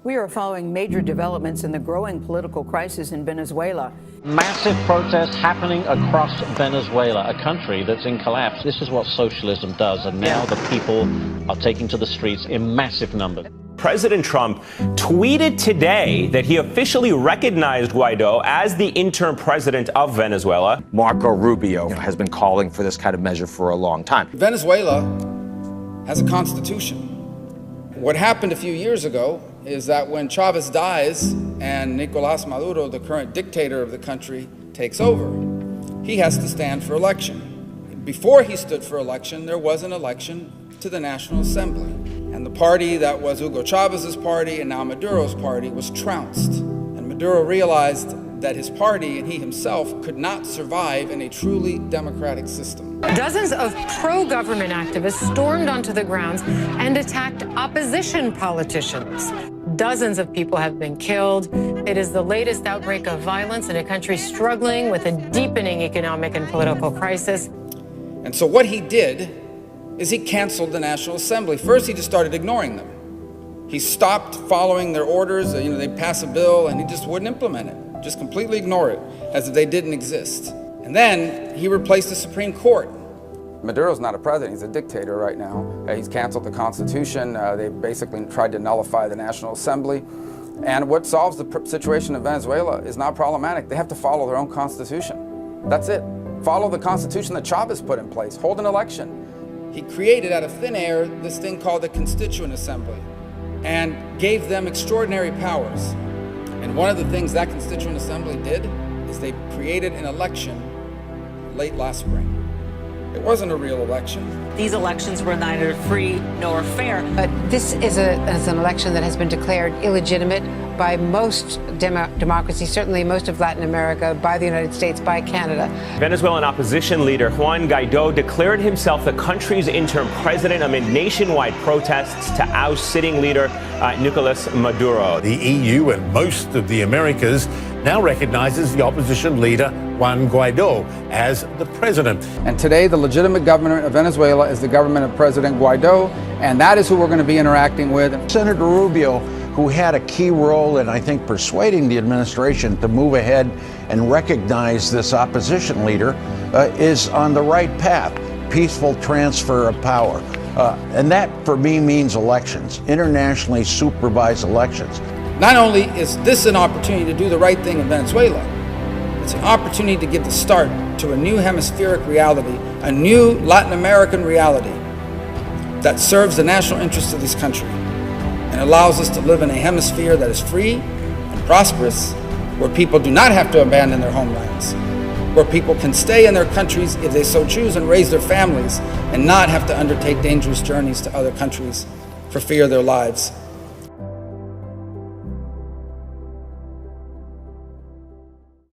We are following major developments in the growing political crisis in Venezuela. Massive protests happening across Venezuela, a country that's in collapse. This is what socialism does, and now the people are taking to the streets in massive numbers. President Trump tweeted today that he officially recognized Guaido as the interim president of Venezuela. Marco Rubio has been calling for this kind of measure for a long time. Venezuela has a constitution. What happened a few years ago is that when Chavez dies and Nicolás Maduro, the current dictator of the country, takes over, he has to stand for election. Before he stood for election, there was an election to the National Assembly. And the party that was Hugo Chávez's party and now Maduro's party was trounced. And Maduro realized that his party and he himself could not survive in a truly democratic system. Dozens of pro-government activists stormed onto the grounds and attacked opposition politicians. Dozens of people have been killed. It is the latest outbreak of violence in a country struggling with a deepening economic and political crisis. And so what he did is he canceled the National Assembly. First, he just started ignoring them. He stopped following their orders. They'd pass a bill and he just wouldn't implement it. Just completely ignore it, as if they didn't exist. And then he replaced the Supreme Court. Maduro's not a president, he's a dictator right now. He's canceled the Constitution. They basically tried to nullify the National Assembly. And what solves the situation in Venezuela is not problematic. They have to follow their own Constitution. That's it. Follow the Constitution that Chavez put in place. Hold an election. He created out of thin air this thing called the Constituent Assembly and gave them extraordinary powers. And one of the things that Constituent Assembly did is they created an election late last spring. It wasn't a real election. These elections were neither free nor fair. But this is an election that has been declared illegitimate by most democracies, certainly most of Latin America, by the United States, by Canada. Venezuelan opposition leader Juan Guaido declared himself the country's interim president amid nationwide protests to oust sitting leader Nicolás Maduro. The EU and most of the Americas now recognizes the opposition leader Juan Guaido as the president. And today, the legitimate government of Venezuela is the government of President Guaido, and that is who we're going to be interacting with. Senator Rubio, who had a key role in, I think, persuading the administration to move ahead and recognize this opposition leader, is on the right path. Peaceful transfer of power. And that, for me, means elections, internationally supervised elections. Not only is this an opportunity to do the right thing in Venezuela, it's an opportunity to give the start to a new hemispheric reality, a new Latin American reality that serves the national interests of this country and allows us to live in a hemisphere that is free and prosperous, where people do not have to abandon their homelands, where people can stay in their countries if they so choose and raise their families and not have to undertake dangerous journeys to other countries for fear of their lives.